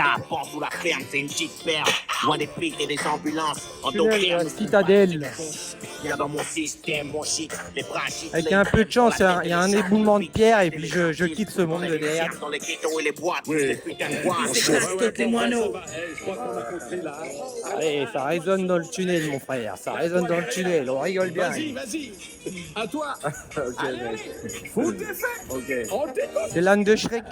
Tapant sous la ferme, c'est une petite perle. Loin des pics et des ambulances. Tunnel de la citadelle. Viens dans mon système, mon shit, les branchies. Avec un peu de chance, il y a un éboulement de pierre et puis je quitte ce monde de derrière. Dans les ghettos et les boîtes, les putains de boîtes. Tes moineaux. Allez, ça résonne dans le tunnel, mon frère. Ça résonne dans le tunnel. On rigole bien. Vas-y. À toi. Ok, mec. Faut tes faits. Ok. On t'écoute. C'est l'âne de Shrek.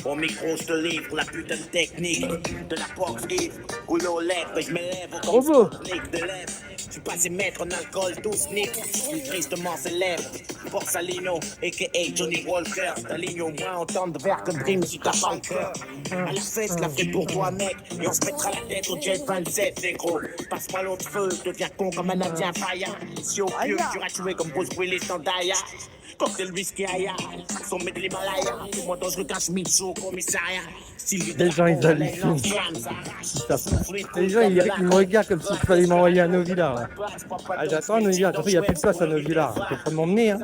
Au micro, je te livre la putain de technique de la boxe Yves. Roule aux lèvres et je m'élève au Bravo. de lèvres. Je suis passé maître en alcool, tout sniff. Je suis tristement célèbre. Borsalino, a.k.a. Johnny Walker. Ta ligne au moins autant de verre que Dream si t'as pas le cœur. À la fête, la fête pour toi, mec. Et on se mettra la tête au Jet 27, c'est gros. Passe-moi l'autre feu, deviens con comme un indien faillant. Si au pieu, tu vas tuer comme Bruce Willis dans Daya. Cocktail whisky Aya, sommet de l'Himalaya. Moi dans je cache Mitsu au commissariat. Les gens, ils hallucinent. Les gens, ils me regardent comme s'il fallait m'envoyer à Novillard. Là. Ah, j'attends à Novillard. De toute façon, il n'y a plus de place à Novillard. Il faut pas m'emmener. Hein.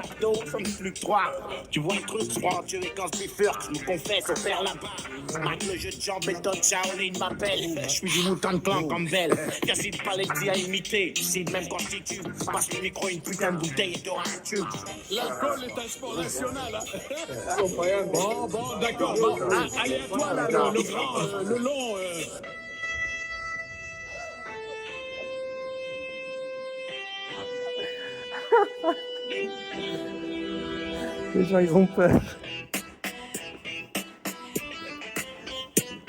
Tu vois le truc, froid, tu es quand je je me confesse au père là-bas. Marque le jeu de jambes et Todd Shaolin m'appelle. Je suis du Wu-Tang Clan comme Belle. Cassine Paletti à imiter. C'est même quand je tue. Passe le micro, une putain de bouteille et t'auras un tube. L'alcool est un sport national. Bon, d'accord. Bon. Allez, à toi, là, le grand, le long. Les gens, ils ont peur.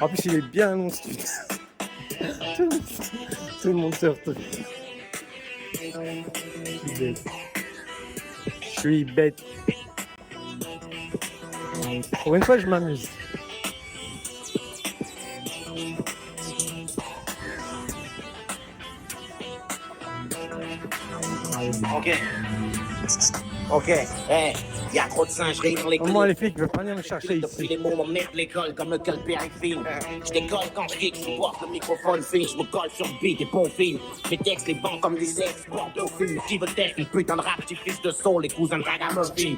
En plus, il est bien annoncé. Tout le monde se retrouve. Je suis bête. Pour une fois, je m'amuse. Ok, hey, y a trop de singeries dans les Au moins, les flics ne veulent pas venir me chercher Depuis ici. les mots m'emmerde l'école comme le col périphine. Je décolle quand je kick, je porte le microphone fine, je me colle sur le beat et bon film. Mes textes les bancs comme des ex, portophiles. Qui veut tester une putain de rap, petit fils de soul, les cousins de ragamuffin.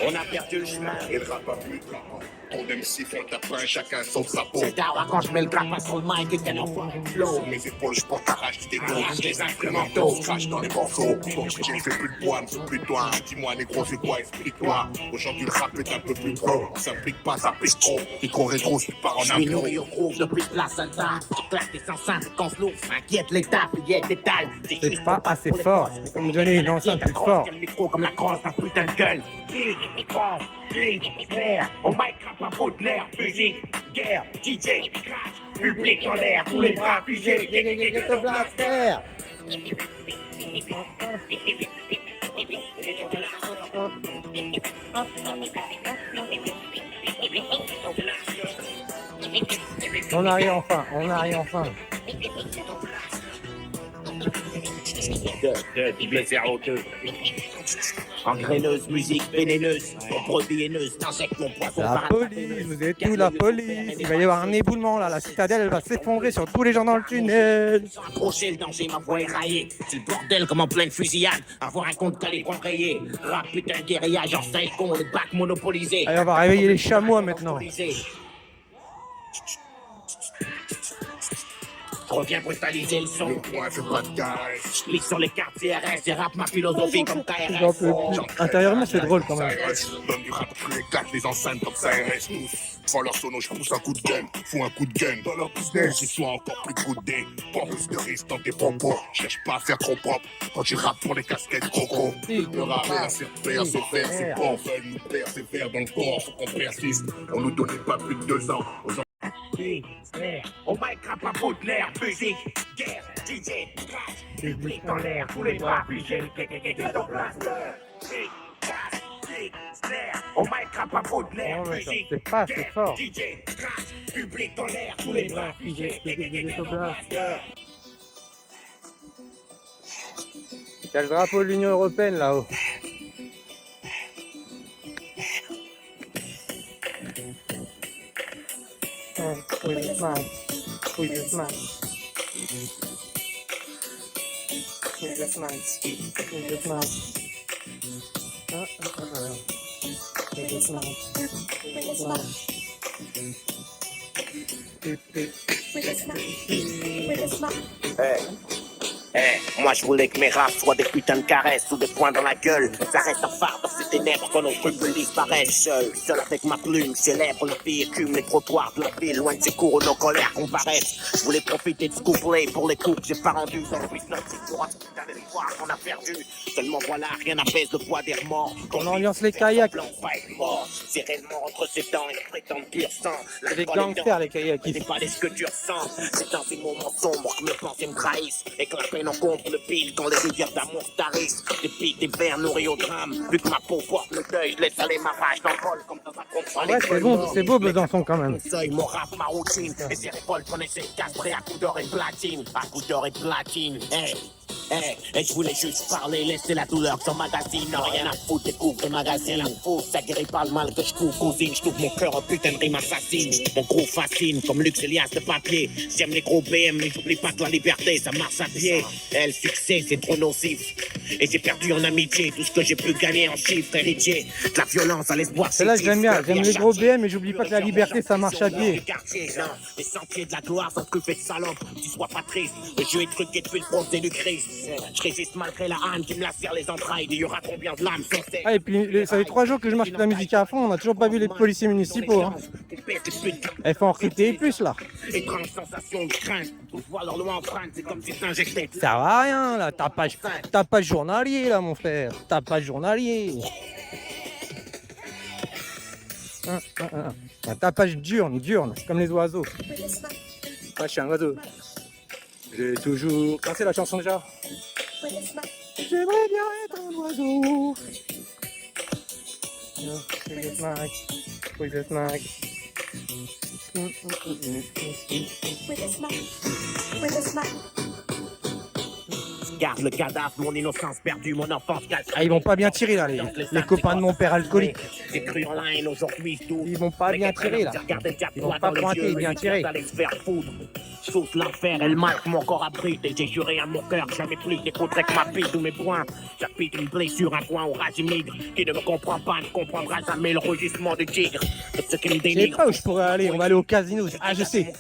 On a perdu le chemin. Et rap à plus tard. Ton MC font ta pain, chacun son chapeau. C'est tard quand je mets le grappin sur le mic et qu'elle envoie le flow. Sur mes épaules, je porte arrache des gosses, des instrumentaux. Je crache dans les morceaux. Ton DJ fait plus de bois, c'est plus toi. Dis-moi, négro, c'est quoi, explique-toi. Aujourd'hui, le rap est un peu plus trop. Ça pique pas, ça pique trop. Micro rétro, je pars en Je suis impro. nourri au groove depuis place Alta. Je claque des 150 lourds, inquiète l'étape, il y a des dalles. C'est pas assez fort. Il faut me donner une enceinte plus fort. Le micro comme la crosse d'un putain de gueule. On mic crap à bout de l'air, musique, guerre, DJ, crash, public en l'air, tous les bras fusés, Blaster. On arrive enfin. De 02. Engraineuse, musique vénéneuse, produit haineuse, t'injectes mon poison La police, vous êtes où la police? Il va y avoir un éboulement là, la citadelle elle va s'effondrer sur tous les gens dans le tunnel. Sans approcher le danger, ma voix est raillée. C'est le bordel comme en pleine fusillade. Avoir un compte calibre embrayé. Rap putain de guérillage en style con, le bac monopolisé. Allez, on va réveiller les chamois maintenant. Je reviens brutaliser le son. Le point fait pas de caresse. Je clique sur les cartes CRS et rappe ma philosophie comme J'en KRS. peux plus. Intérieurement c'est drôle quand même. Donne du rap, tu éclates les enceintes comme ça RS tous. Font leur sono, je pousse un coup de gun. Fous un coup de gun dans leur business. Ils sont encore plus goudés. Pas plus de risques dans tes propos. Cherche pas à faire trop propre. Quand tu rappes pour les casquettes croco. Le rap persévère, c'est bon. Veulent nous persévère dans le corps. Faut qu'on persiste. On nous donnait pas plus de 2 ans. On mic crap à bout de l'air, musique, guerre, DJ, crash, public en l'air, tous les bras fusés, on mic crap à bout de l'air, Oh, mais musique, c'est pas assez guerre, fort. DJ, crash, public en l'air, tous les bras fusés, Il y a le drapeau de l'Union Européenne là-haut. Oui, le Moi je voulais que mes raps soient des putains de caresses ou des poings dans la gueule. Ça reste un phare dans ces ténèbres quand nos trucs disparaissent. Seul avec ma plume, célèbre le pays écume les trottoirs de la ville. Loin de ces cours où nos colères comparaissent. Je voulais profiter de ce couplet pour les coups que j'ai pas rendus. Dans le business, c'est pour un putain d'espoir qu'on a perdu. Seulement voilà, rien n'apaise le poids des remords. On ambiance les kayaks. C'est réellement entre ses dents et le prétend pur sang. C'est des gangsters les kayaks. C'est pas ce que tu ressens. C'est dans ces moments sombres que mes pensées me trahissent. Et que la peine encombre le pile quand les rivières d'amour tarissent. Des pics, des vers nourris au drame. Vu que ma peau porte le deuil, je laisse aller ma rage dans le bol comme dans un contre. Ouais, c'est beau Besançon quand même. Mon rap, ma routine. Et ces révoltes connaissaient castrées à coups d'or et platine. À coups d'or et platine. Et je voulais juste parler, laisser la douleur sans magazine. Non, rien à foutre, découvre des magazines. Faux, ça guérit pas le mal que je trouve cousine. Je trouve mon cœur un putain de rime assassine. Mon gros fascine, comme Luxe Elias de papier. J'aime les gros BM, mais j'oublie pas que la liberté, ça marche à pied. Le succès, c'est trop nocif. Et j'ai perdu en amitié tout ce que j'ai pu gagner en chiffres héritiers. De la violence à l'espoir. Celle-là, j'aime bien. J'aime les gros BM, mais j'oublie pas que la liberté, ça marche à pied. Les sentiers de la gloire sont truffés de salopes. Tu sois pas triste, le jeu est truqué depuis le procès du Christ. Je résiste malgré la âne qui me lacère les entrailles. Il y aura combien de lames sans cesse. Ah, et puis, ça fait 3 jours que je marche de la musique à fond, on n'a toujours pas vu les policiers municipaux. Hein. Elles font recruter plus là. Étrange sensation de crainte. On voit leur loin en freine, c'est comme si t'injectais. Ça va rien là, t'as pas journalier là mon frère, t'as pas journalier. Un tapage diurne, comme les oiseaux. Moi je suis un oiseau. J'ai toujours... Quand c'est la chanson déjà? J'aimerais bien être un oiseau. With a snack. Garde le cadavre, mon innocence perdue, mon enfance casse. Ah, ils vont pas bien tirer là, les copains de mon père alcoolique. J'ai cru en la haine aujourd'hui, Ils vont pas bien tirer là. Ils vont pas pointer, bien tirer. Sauf l'enfer et le mal que mon corps abrite. Et j'ai juré à mon cœur jamais plus d'écouter que ma bite ou mes poings. J'habite une blessure, un point au rage migre. Qui ne me comprend pas, ne comprendra jamais le rugissement du tigre. Ce qui me Je sais dénigre. pas où je pourrais aller, on va aller au casino. Ah je sais.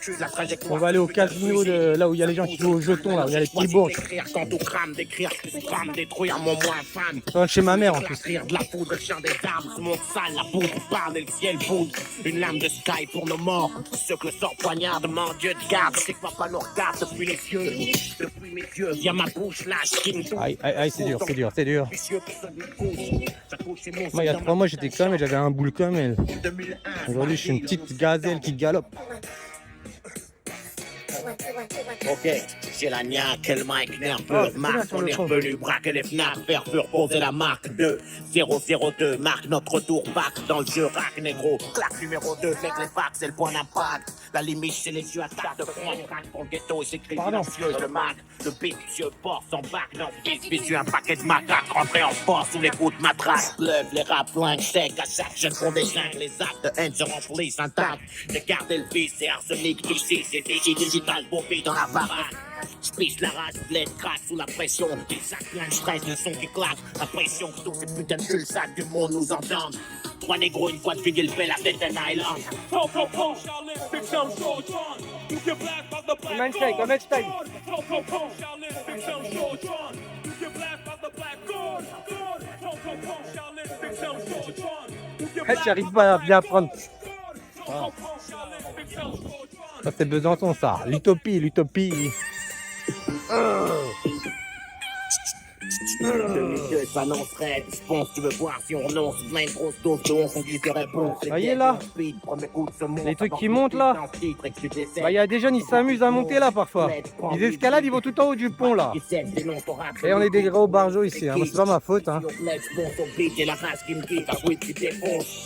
On va aller au casino de là où il y a les gens qui jouent au jeton, là où il y a les petits bourges. D'écrire quand tout crame, d'écrire ce qui crame, détruire mon moins fan. Ça va chez ma mère en plus. Rire de la poudre, le chant des armes, ce monde sale, la poudre parle et le ciel bouge. Une lame de sky pour nos morts. Ceux que le sort poignarde, mon Dieu de garde. C'est que papa nous regarde depuis les cieux. Depuis mes yeux, via ma bouche lâche qui me touche. Aïe, c'est dur. Moi il y a 3 mois j'étais comme et j'avais un boule comme elle. Aujourd'hui je suis une petite gazelle qui galope. Ok, j'ai la niaque, le mic nerveux, marque, on est revenu, braquer les fenêtres, faire pur, poser la marque 2, 002, marque notre retour, back dans le jeu, rack, négro, claque numéro 2, avec les fax, c'est le point d'impact, la limite c'est les yeux à terre de front, crack pour le ghetto et c'est silencieux, le mac, le vicieux, force en bac, non, vicieux, un paquet de macaques, rentré en force sous les coups de matraque, pleuve, les rap, flingues, secs, à chaque jeune font des jingles, les actes de haine seront police intacts, de garder le vice, c'est arsenic, ici, c'est digital, beau dans la baraque. Je pisse la rage, bled, crasse sous la pression. Des sacs pleins de stress, le son qui claque. La pression que tous ces putains de cul-sacs du monde nous entendent. 3 négros, une fois de fini le fait la tête d'un island. Comment tu j'arrive pas à bien prendre. Ça c'est Besançon ça, l'utopie. S'annoncerait, je pense tu veux voir si on renonce plein de grosses doses de 11 qui te répondent. Voyez là, les trucs qui montent là. Bah il y a des jeunes, ils s'amusent à monter là parfois. Ils escaladent, ils vont tout en haut du pont là. Et on est des gros barjots ici, hein. C'est pas ma faute. Hein.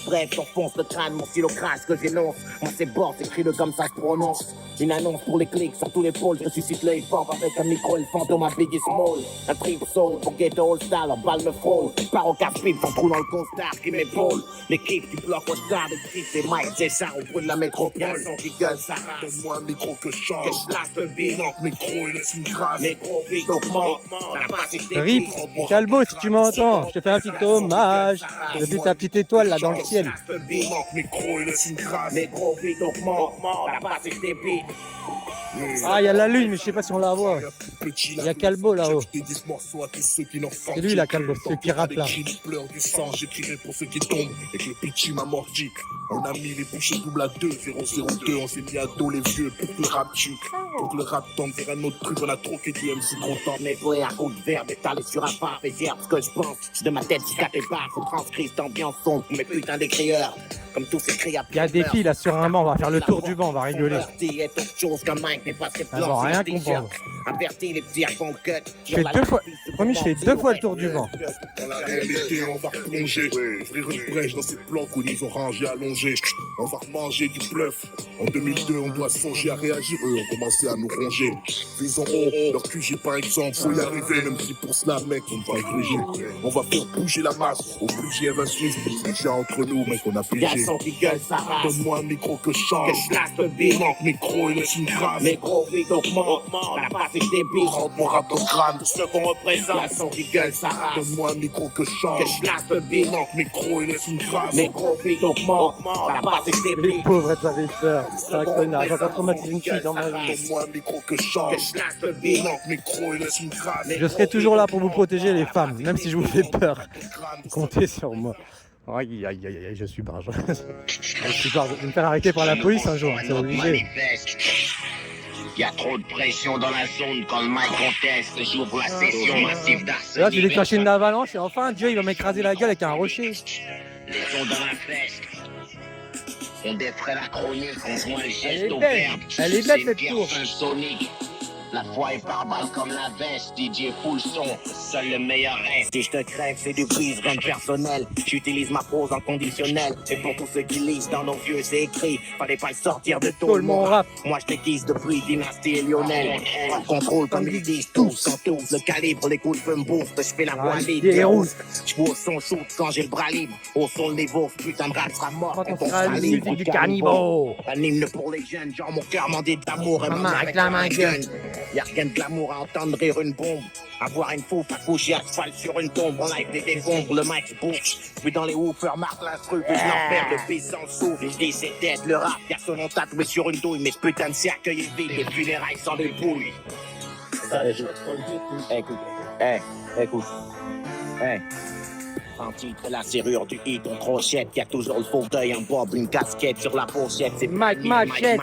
Bref, j'enfonce le crâne, mon stylo crasse que j'énonce. Moi c'est bord, écris-le comme ça je prononce. Une annonce pour les clics sur tous les pôles. Je suscite l'œil fort avec un micro et le fantôme à Biggie Small. Un trip soul pour ghetto all-star, leur balle me frôle. Pars au casse-pipe, ton trou dans le costard qui m'épaule. L'équipe du bloc au star, l'équipe c'est Mike, c'est ça, au bout de la métropole. Son qui gueule sa race. Donne-moi un micro que je chante. Que je lâche le beat. Non, micro et laisse une grâce. Les gros beats augmentent. La basse est Rip, Calbo, si tu m'entends, je te fais un petit hommage depuis ta petite étoile là dans le ciel. Non, micro et laisse une grâce. Les gros beats augmentent. La basse est débile. Ah, il y a la lune, mais je sais pas si on la voit. Il y a Calbo là-haut. C'est lui, la Calbo, celui qui rappe là. Qui pleure du sang, j'écrirai pour ceux qui tombent. Et que le pitchy m'a mordi. On a mis les bouchées double à 2, 002. On s'est mis à dos les vieux pour que le rap tue. Pour que le rap tombe vers un autre truc, on a troqué du MC trop tard. Mes poètes à coups de verbe étalés sur un phare et dire ce que je pense. De ma tête, je capte pas, faut transcrire cette ambiance sombre pour mes putains d'écrieurs. Comme tous ces cris à Il y a des filles là sur un banc, on va faire le tour du banc, on va rigoler. Est autre chose qu'un Mike n'est pas très Elles vont rien comprendre. Avertis les petits à fond cut. Je fais deux fois, promis, je fais 2 fois le tour du banc. Dans la réalité, on va replonger. Ouvrir une brèche dans ces blocs où ils ont rangé allongé. On va remanger du bluff. En 2002, on doit songer à réagir. Eux ont commencé à nous ronger. Visons haut, leur QG par exemple. Faut y arriver, même si pour cela, mec, on va égréger. On va faire bouger la masse. Obliger Evan Smith. Déjà entre nous, mec, on a pigé. Son qui gueule sa race. Donne-moi un micro que je chante. Que je lâche le beat. Non, micro et laisse une grâce. Les gros beats augmentent. La basse est débile. Rentre mon rap au crâne. Ce qu'on représente. La son qui gueule sa race. Donne-moi un micro que je chante. Que je lâche le beat. Non, micro et laisse une grâce. Les gros beats augmentent. La basse est Les débile. pauvres, elles avaient peur. C'est un connard, j'ai pas traumatisé une fille dans ma vie. Donne-moi un micro que je chante. Que je lâche le beat. Non, micro et laisse une grâce. Je serai toujours là pour vous protéger les femmes, même si je vous fais peur. Comptez sur moi. Aïe, aïe, aïe, aïe, je suis barge. Je suis barge. Je vais me faire arrêter par la police un jour, c'est obligé. Il y a trop de pression dans la zone quand le mic conteste. J'ouvre la session massive d'harcèlement. Là, j'ai déclenché une avalanche et enfin, Dieu, il va m'écraser la gueule avec un rocher. Les sons dans la peste. On défrait la chronique, on voit le geste au verbe. Elle est belle cette tour. Sonique. La foi est par balle comme la veste. DJ full son, seul le meilleur reste. Si je te crève, c'est du brise gun personnel. J'utilise ma prose en conditionnel. Et pour tous ceux qui lisent dans nos vieux écrits, fallait pas le sortir de Tout le monde rap. Moi je déguise depuis Dynastie et Lionel. Pas de contrôle comme ils disent tous. Quand tous le calibre, les coups de feu me bouffent. Je fais la voix libre. des rouges. Je vois au son shoot quand j'ai le bras libre. Au son le niveau, putain de rap sera mort. Quand on sera la musique du carnivore. Un hymne pour les jeunes, genre mon cœur m'en dit d'amour et Maman, maman avec la main gun. Y'a rien de glamour à entendre rire une bombe. Avoir une fouf à coucher à cheval sur une tombe. On live des décombres, le mic bouffe. Puis dans les woofers, marque l'instru, puis je l'enferme, le pays s'en souffle. Je dis c'est tête, le rap, personne ont tatoué sur une douille. Mais ce putain de cercueil est vide, les funérailles sans des pouilles. Écoute. En titre, la serrure du hit, on crochette. Y'a toujours le fauteuil en bob, une casquette sur la pochette. C'est Mike Machette.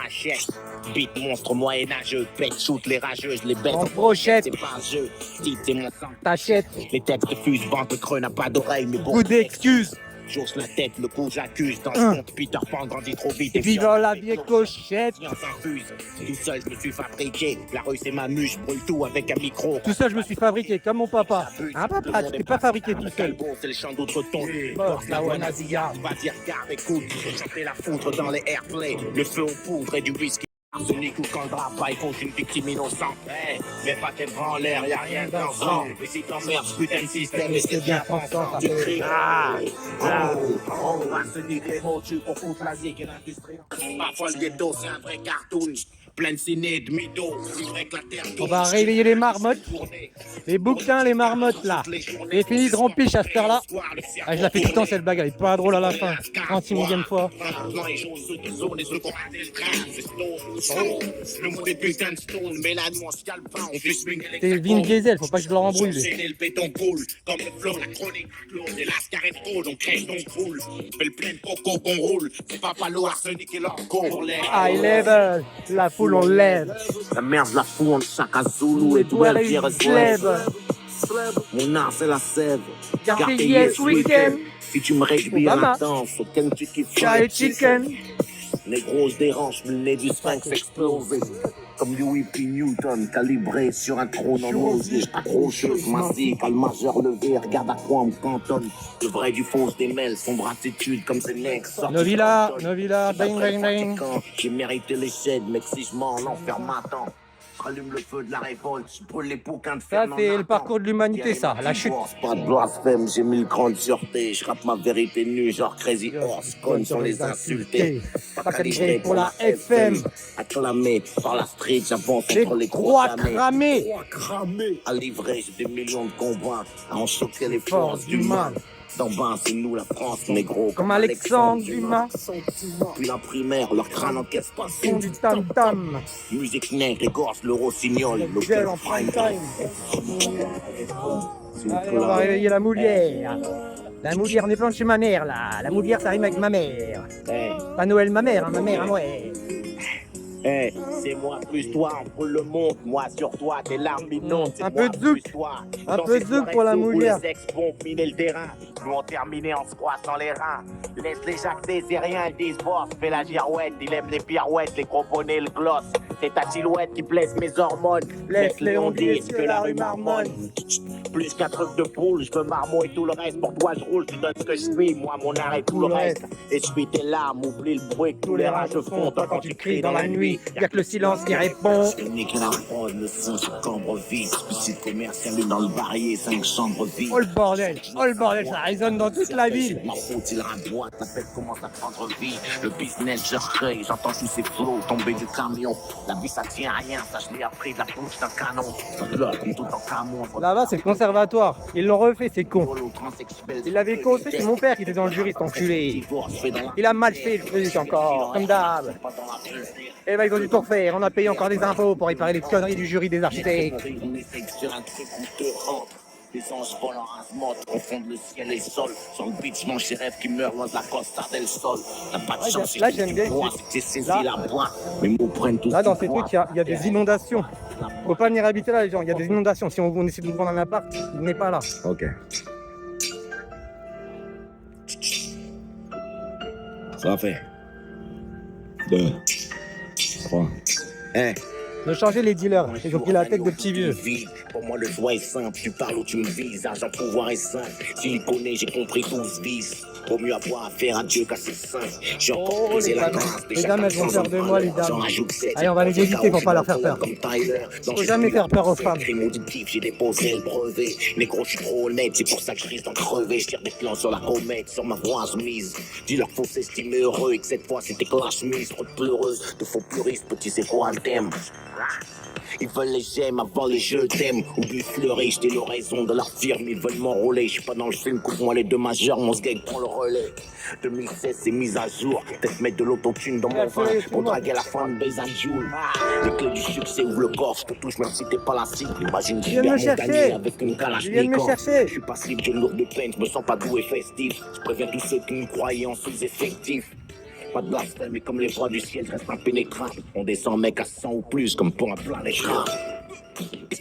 Beat monstre moyenâgeux, pète, shoot les rageuses, les bêtes En brochette. c'est pas un jeu, titre c'est mon sang. T'achètes. Les textes fusent, ventre creux n'a pas d'oreille, mais bon. Coup d'excuses. J'ose la tête, le coup j'accuse. Dans le compte, Peter Pan grandit trop vite. Et puis dans la vieille cochette. Science infuse. Tout seul, je me suis fabriqué. La rue, c'est ma mue, je brûle tout avec un micro. Tout ça, je me suis fabriqué comme mon papa. Hein, papa, tu t'es pas fabriqué tout seul. C'est le chant d'outre-tombe. Boss, la Wanazia. Vas-y, regarde, écoute. Chanter la foudre dans les airplays. Le feu aux poudres et du whisky. Arsenic ou quand le drap il faut une victime innocente. Hey, mets pas tes bras en l'air, y'a rien dans sang. Et si t'emmerdes, putain de système, et c'est bien pensant. Tu cries, arsenic et mots, tu pour foutre la zik et l'industrie. Parfois le ghetto, c'est un vrai cartoon. Plein de ciné, de mythos, c'est vrai que la terre On va réveiller les marmottes. Les bouquins, les marmottes là. Et fini de rompiche à cette heure-là. Ah, je la fais tout le temps cette bagarre, elle est pas drôle à la fin. 36 millième fois. C'est Vin Diesel, faut pas que je le rembrouille. Le béton coule, comme le flot, la chronique, et la carrette roule, on crève, on coule. Fais le plein de coco qu'on roule, c'est pas l'eau, arsenic et leur cours. High level, la foule on lève. La merde, la foule, on chaque Zulu et Toi, duel, les dire slèves. Mon art, c'est la sève. Car yes weekend. Si tu me réduis à Obama. la danse, auquel tu kiffes Fried chicken. Les grosses déranges, le nez du sphinx explosé. Comme du Whippy Newton, calibré sur un trône en osier. Accrocheuse, massive, pas le majeur levé, regarde à quoi on me cantonne. Le vrai du faux se démêle, sombre attitude comme c'est nex. Novilla, bang bang bang. J'ai mérité les shades, mec, si je mens, l'enfer m'attend. Rallume le feu de la révolte, je brûle les bouquins de Ça, Fernand c'est le Nathan. parcours de l'humanité, ça, la chute. Pas de blasphème, j'ai mis le cran de sûreté. Je rappe ma vérité nue, genre Crazy Horse, conne sans les insulter. Pas calibré pour la FM. Acclamé par la street, j'avance Les entre les croix cramés. cramées. À livrer, j'ai des millions de combats. À en choquer les Force forces du du mal. mal. D'en bas, c'est nous la France, négro. Comme Alexandre Dumas. Puis la primaire, leur crâne encaisse pas Font du tam-tam. Musique nègre, égorge le rossignol. Le Gel en prime time. Allez, on va réveiller la moulière. La moulière, on est plein de chez ma mère, là. La moulière, ça rime avec ma mère. Pas Noël, ma mère, hein, ma mère à moi. Hey, c'est moi plus toi, on brûle le monde, moi sur toi, tes larmes inondent, c'est Un peu moi de zouk. plus toi. Un Dans peu ces de zouk pour la soirées où moulière. Les ex vont miner le terrain, nous on terminé en se croissant les reins. Laisse les jacter, c'est rien, ils disent boss, fais la girouette, il aime les pirouettes, les gros bonnets, le gloss. C'est ta silhouette qui blesse mes hormones, laisse-les on dit que la rue marmonne. Plus qu'un truc de poule, je veux marmot et tout le reste, pour toi je roule, tu donnes ce que je suis, moi mon art et tout le reste. Essuie tes larmes, oublie le bruit que tous les rages font, toi quand tu cries dans la nuit. Y'a que le silence qui répond. Je nique la fraude, le son sur cambre vide. Suicide commercial dans le barrier, 5 chambres vides. Oh le bordel, ça résonne dans toute la ville. Ma route, il raboite, la fête commence à prendre vie. Le business, je recrée, j'entends tous ces flots tomber du camion. La vie, ça tient à rien, ça je l'ai appris de la bouche d'un canon. Là, comme tout en camion. Là-bas, c'est le conservatoire. Ils l'ont refait, c'est con. Il l'avait construit, c'est mon père qui était dans le jury, cet enculé. Il a mal fait le truc encore, comme d'hab. Et ben ils ont dû tout refaire, on a payé encore des impôts pour réparer les conneries du jury des architectes. Les anges volent en rase-motte, confondent le ciel et le sol. Sur le beach, mon rêve qui meurt loin de la Costa del Sol. T'as pas de chance, là, j'aime bien. j'ai saisi la boîte. Mes mots prennent tout. Là, dans ces trucs, il y a des inondations. Faut pas venir habiter là, les gens, il y a des inondations. Si on essaie de nous prendre un appart, il n'est pas là. Ok. Ça va faire. 2, 3. Hein? De changer les dealers, ils ont pris la tête de petits vieux. Pour moi, le choix est simple. Tu parles ou tu me vises. Argent, pouvoir est simple. S'il y connaît, j'ai compris tout se vise. Vaut mieux avoir affaire à Dieu qu'à ses saints. J'ai encore brisé la grâce. Les dames, elles vont faire de moi, les dames. Allez, on va les éviter pour pas leur faire peur. Faut jamais faire peur aux femmes. Crime auditif, j'ai déposé le brevet. Négro, je suis trop honnête, c'est pour ça que je risque d'en crever. Je tire des plans sur la comète, sur ma voix je mise. Dis-leur faut s'estimer heureux et que cette fois c'était que la chemise. Trop de pleureuse, de faux puristes, petit c'est quoi le thème? Ils veulent les j'aime avant les je t'aime. Oublie fleurer, j'étais l'oraison de leur firme. Ils veulent m'enrôler, je suis pas dans le film. Coupe-moi les deux majeurs, mon sgeg prend le relais. 2016 c'est mise à jour. Peut-être mettre de l'autotune dans mon vin pour draguer la femme de Joule. Les clés du succès ouvrent le coffre. Je te touche même si t'es pas la cible. Imagine Viens me chercher. avec une Viens me kalachnikov. chercher. Je suis passible, j'ai lourd de peine. Je me sens pas doux et festif. Je préviens tous ceux qui me croyaient en sous-effectif. Pas de blasphème, mais comme les voix du ciel, je reste impénétrable. On descend mec à 100 ou plus, comme pour un plein d'écran.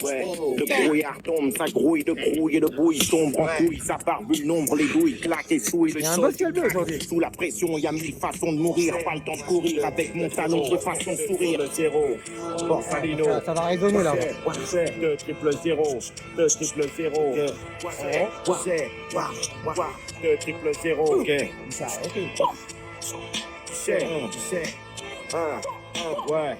Ouais, le brouillard tombe, ça grouille de grouille et de bouille tombe en couille, ça barbule nombre, les douilles claquent et souillent le Il y a un sol. boss calme aujourd'hui. Sous la pression, il y a 1000 façons de mourir, pas le temps de courir avec mon talon, de façon de sourire. Le zéro, Borsalino. Ça va résonner là. 2 triple 0, 2 triple 0, 2 triple 0, ok. Ouais.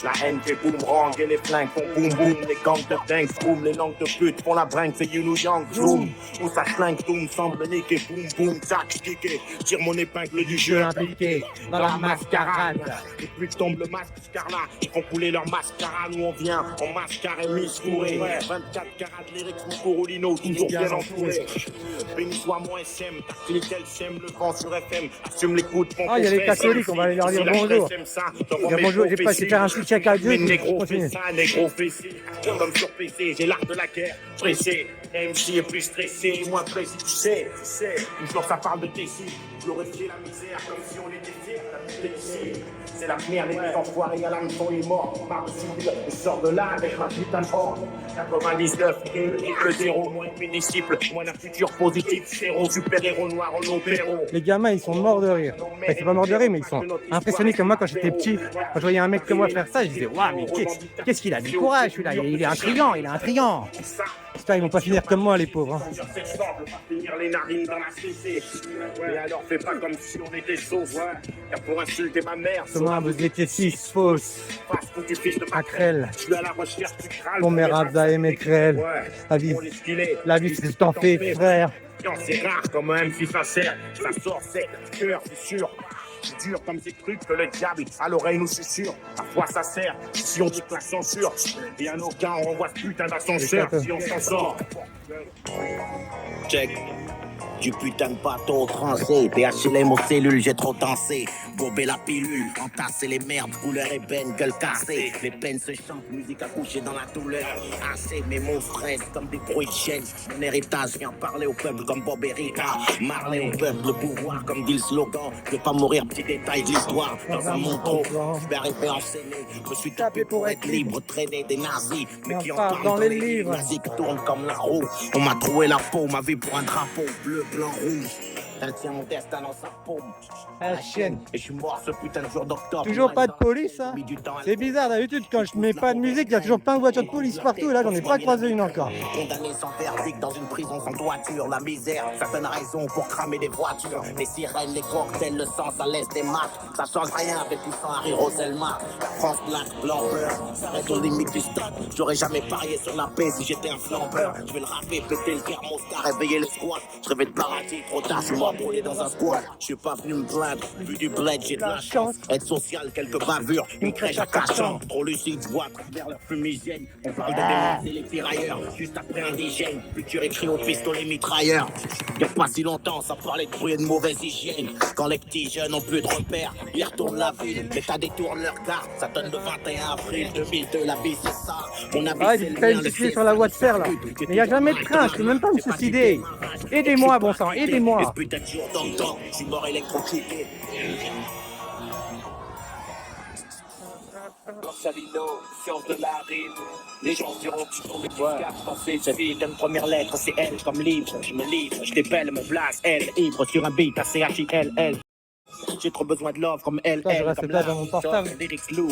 La haine fait boomerang et les flingues font boum boum. Les gangs de dingues boum, les langues de pute font la bringue, c'est you yang zoom. Où ça schlingue, tourne, semble niquer, boum boum, tac, kické. Tire mon épingle du jeu Impliqué dans la mascarade. Les putes tombent le masque scarlat, ils font couler leur mascara. Nous on vient en mascara et miscouré. 24 carats de lyrics, mon Corolino, toujours bien entouré. Béni soit mon SM, ta clientèle sème le vent sur FM. Assume les coups de pompe. Ah, il y a les catholiques, on va aller leur dire bonjour. Bonjour, j'ai passé faire un soutien à Dieu. Négro fait ça, négro fait ci. Comme sur PC, j'ai l'art de la guerre. Pressé, MC est plus stressé, moins précis, tu sais. Une jour ça parle de Tessie. Glorifier la misère comme si on était fiers d'habiter ici. C'est la merde, les enfoirés à l'âme sont les morts. Ma cible, je sors de là avec ma putain de horde. 99, le 0, moins de disciples, moins d'un futur positif. Zéro, super-héros noir en opéro. Les gamins, ils sont morts de rire. Enfin, c'est pas morts de rire, mais ils sont impressionnés comme moi quand j'étais petit. Quand je voyais un mec comme moi faire ça, je disais, waouh, mais qu'est-ce qu'il a du courage, celui-là. Il est intriguant, il est intriguant. Putain, ils vont pas finir comme moi, les pauvres. Hein. Sur cette sorte, pas finir les narines dans la CC. Et alors fais pas comme si on était sauf. Car pour insulter ma mère, Comment vous étiez si fausse, parce que tu fils de Macrel. Je suis à la recherche du crâne. Ton mère Abza et Macrel. Ouais. La vie, Pour les skillés. la vie, c'est ce que t'en fais, frère. Non, c'est rare comme un M6 sincère. Ça sort sec, cœur, c'est sûr. C'est dur comme ces trucs que le diable à l'oreille nous susurre. Parfois ça sert, si on dit que la censure. Et à nos cas, on renvoie ce putain d'ascenseur si on s'en sort. Check. Du putain de bateau tranché, PHLM aux cellules, j'ai trop dansé. Bobé la pilule, entasser les merdes, couleur ébène, gueule cassée. Les peines se chantent, musique accouchée dans la douleur. Assez, mes mots stressent comme des bruits de chaîne. Mon héritage vient parler au peuple comme Bob et Rika. Marler au peuple, le pouvoir comme dit le slogan. Je vais pas mourir, petit détail de l'histoire. Dans un manteau, je vais arriver enchaîné. Je me suis tapé pour être libre, traîner des nazis. Mais qui en parlent dans les livres. Nazis qui tournent comme la roue. On m'a troué la peau, ma vie pour un drapeau bleu, blanc, rouge. Elle tient mon destin dans sa paume. La chienne. Et je suis mort ce putain de jour d'octobre. Toujours pas de police, hein. C'est bizarre, d'habitude, quand je mets pas de musique, il y a toujours plein de voitures de police partout. Et là, j'en ai pas croisé une encore. Condamné sans verdict dans une prison sans toiture. La misère, certaines raisons pour cramer des voitures. Les sirènes, les cocktails, le sang, ça laisse des marques. Ça change rien avec du sang Harry Roselma. La France black, blanc, beurre. Ça reste aux limites du stade. J'aurais jamais parié sur la paix si j'étais un flambeur. Je vais le rapper, péter le thermostat, réveiller le squat. Je rêvais de paradis, trop tard, je suis mort brûlé dans un squat. Je suis pas venu me plaindre, vu du bled, j'ai de la chance. Être social, quelques bavures, une crèche à cachant. Trop lucide, je vois à travers leur fumigène. On parle de dénoncer les tirailleurs, juste après indigène. Futur écrit au pistolet mitrailleur. Y'a pas si longtemps, ça parlait de bruit et de mauvaise hygiène. Quand les petits jeunes ont plus de repères, ils retournent la ville. L'État détourne leur carte, ça donne le 21 avril 2002, la vie c'est ça. Mon avis Ah, c'est il le fait mien, une le petite sur la voie de fer là. Mais il n'y a jamais de train, je peux même pas me suicider. Aidez-moi, bon sang, aidez-moi. Putain de jour dans le temps, je suis mort électrocuté. Salino, science de la rime. Les gens diront que tu tombes du cap, penser sa vie d'une première lettre, c'est elle comme livre. Je me livre, je t'épelle, me place, elle, ivre sur un beat, ACHILL. J'ai trop besoin de love comme elle. Putain, je reste là dans mon portable.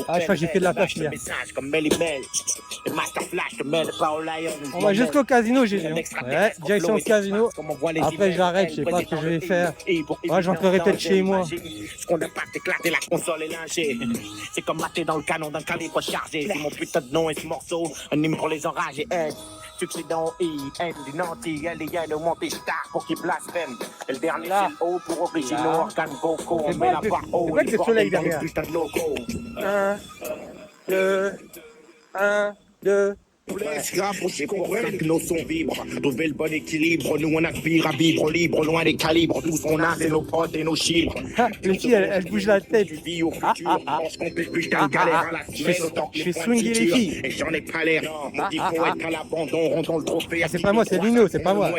Ah, je crois que j'ai fait de la place hier. Comme Melly Mel. Le Master Flash, le Mel, pas au Lion. On va jusqu'au casino, j'ai dit. Ouais, direction le casino. Après, j'arrête, je sais pas ce que je vais faire. Ouais, j'entrerai peut-être chez moi. Ce qu'on n'a pas éclaté, la console est lingée. C'est comme mater dans le canon d'un calibre chargé. C'est mon putain de nom et ce morceau, un hymne pour les enragés. Succès dans I, N du Nanti, L au Monté Star pour qui blasphème. Et le dernier c'est O pour original, organe vocal. On met la barre haut, c'est le soleil derrière. putain de logo. 1, 2, 1, 2. C'est pour ça que nos sons vibrent. Trouver le bon équilibre. Nous on aspire à vivre libre, loin des calibres. Tout ce qu'on a, c'est nos potes et nos chiffres. Ah, les filles, elles bougent la tête. Vie au futur. Pense qu'on peut putain de galère à la semaine. Autant que Je les fais points de swinguer les suture. filles. Et j'en ai pas l'air. On dit qu'on est à l'abandon, rendons le trophée. Ah, c'est pas moi, c'est Lino, c'est pas moi.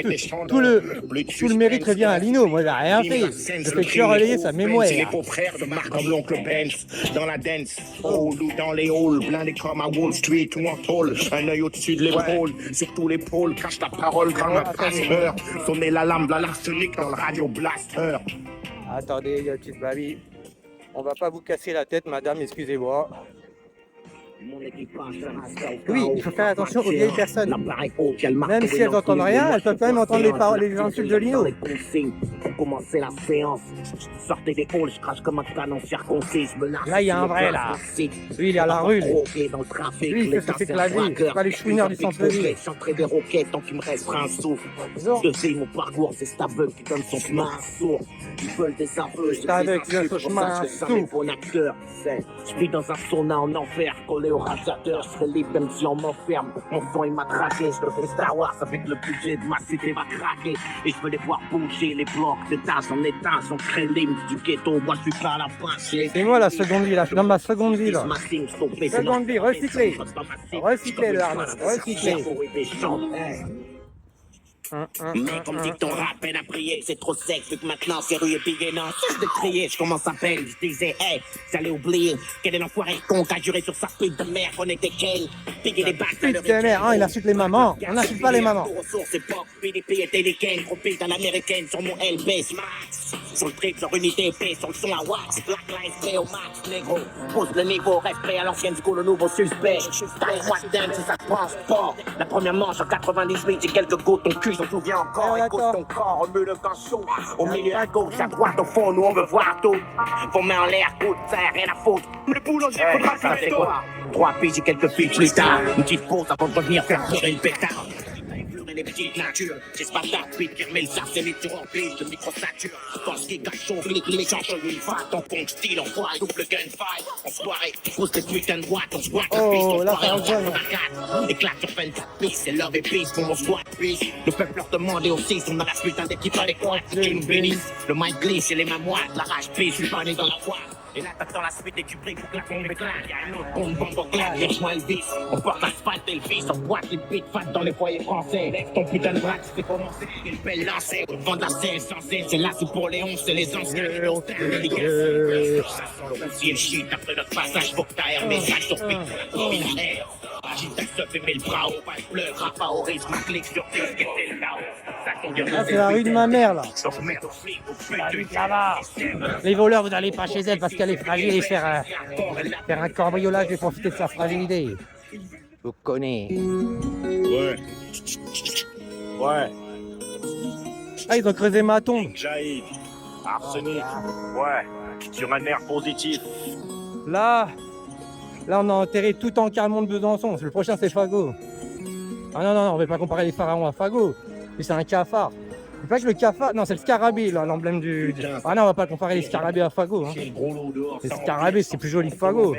Tout le mérite revient à Lino. Moi, j'ai rien fait. Je fais que relayer sa mémoire. C'est les faux frères de Marc comme l'oncle Benz. Dans la dance, oh, loup dans les halls. Blindés comme à Wall Street ou en tôle. Un œil au-dessus de l'épaule. Sur tous les pôles, crache ta parole comme un pasteur. Sonner la lame de l'arsenic dans le radio blaster. Attendez, petite baby. On va pas vous casser la tête, madame, excusez-moi. Oui, il faut faire attention aux vieilles personnes. Même si elles n'entendent rien, elles peuvent quand même entendre les paroles, les insultes de Lino. Pour commencer la séance, sortez des halls, je crache comme un canon circoncis. Là, il y a un vrai, là. Lui, il est à la rue. Lui, il fait ce que c'est que la vie. C'est pas les chouineurs du centre-ville. J'entrerai des roquettes tant qu'il me restera un souffle. Je sais mon parcours, c'est cet aveugle qui donne son chemin à sourd. Ils veulent des aveux, c'est aveugle qui donne son chemin à sourd. Bon acteur, je vis dans un sauna en enfer, collé au radiateur, je serai libre même si on m'enferme. Mon sang il m'a traqué, je te fais Star Wars avec le budget de ma cité va craquer. Et je veux les voir bouger, les blocs, d'étage en étage, on crée l'hymne du ghetto, moi je suis pas à la pince. C'est moi la seconde vie là, je suis dans ma seconde vie là. Seconde vie, recyclé. Recyclé le Arnaud, recyclé. Mais comme dit ton rap, peine à prier, c'est trop sec, vu que maintenant c'est rue et pillé, non, cesse de crier, je commence à peine, je disais, hey, j'allais oublier, quel est l'enfoiré con qui a juré sur sa pute de mère, qu'on était quel, piguer les bacs, pute de mère, hein, il insulte les mamans, on n'insulte pas les mamans. PDP était les Ken, gros piste à l'américaine sur mon LB Max. Sur le trip, sur unité épée, sur le son à wax. Black Lives Play au max, négro. Pose le niveau, reste prêt à l'ancienne school, le nouveau suspect. T'as what damn si ça te passe pas. La première manche en 98, j'ai quelques gouttes, ton cul s'en souvient encore. Écoute ton corps, remue le camp chaud. Au milieu à gauche, à droite, au fond, nous on veut voir tout. Vos mains en l'air, coup de serre, rien à foutre. Le boulanger, faudra faire c'est quoi? 3 piges et quelques piges plus tard. Une petite pause avant de revenir faire pleurer le pétard. Les petites natures, j'ai ce bâtard, puis qui remet le sable, c'est les tueurs en pile de microstature. Pense qu'il gâche son flic, les changes une fois, ton compte style, on voit double gunfight. En soirée, pousse les putains de boîtes, on squatte la piste, on soirée en 4 éclate sur 24 pistes, c'est love et peace, pour mon squat peace. Le peuple leur demandait aussi, on a la putain d'équipe à les coins, Dieu nous bénisse. Le mic glisse et les mains moites, la rage pisse, je suis pas né dans la boîte. Et là t'attends la suite et tu pries pour que la bombe éclate. Y'a un autre bombe au claque, lèche-moi le vis. On porte l'asphalte et le vis, on boite les bits fat dans les foyers français. Lève ton putain de bras, tu sais commencer. Une belle lancée, au devant de la scène censée. C'est là, c'est pour les 11, c'est les anciens. Ça sent le routier, le shit. Après notre passage, faut que t'aères message sur Twitter. Agite ta stuff et mets le bras haut, pas de pleurs, rap à risque, ma clique sur tes c'était le chaos. Ah, c'est la rue de ma mère là. Ça va. Les voleurs, vous n'allez pas chez elle parce qu'elle est fragile et faire un cambriolage et profiter de sa fragilité. Vous connaissez. Ouais. Ouais. Ah, ils ont creusé ma tombe. Jaïd. Arsenic. Ouais. Sur un air positif. Là, on a enterré tout en Carmont de Besançon. Le prochain, c'est Fago. Ah non, on ne va pas comparer les pharaons à Fago. C'est un cafard. C'est pas que le cafard, non, c'est le scarabée, là, l'emblème du. Ah non, on va pas comparer les scarabées à Fago. Hein. Les scarabées, c'est plus joli que Fago.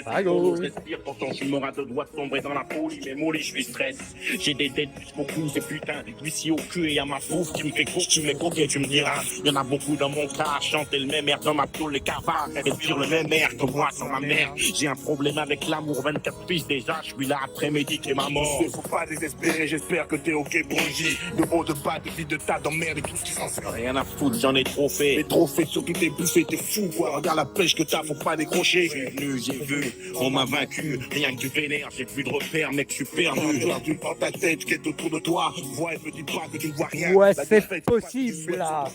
Fago. Pourtant, je me rate de doigts de sombrer dans la folie, mais molly, je suis stress. J'ai des dettes beaucoup, c'est putain d'huissier au cul et à ma fouf qui me fait court, tu m'écoutes, tu me diras. Il y en a beaucoup dans mon cas, chanter le même air dans ma poule, les cafards, respire le même air que moi sans ma mère. J'ai un problème avec l'amour, 24 pistes déjà, je suis là après méditer ma mort. Faut pas désespérer, j'espère que t'es ok pour J. De haut, de bas, de vie, de tas, d'emmerde et tout ce qui s'en sort. Rien à foutre, j'en ai trop fait. Les trophées, surtout t'es bouffé, t'es fou, quoi. Regarde la pêche que t'as, faut pas décrocher. J'ai venu, j'ai vu, on m'a vaincu. Rien que du vénère, j'ai plus de repères, mec, je suis perdu. Tu portes ta tête, qui est autour de toi. Vois, elle me dit pas que tu ne vois rien. Ouais, La c'est défaite, possible, là.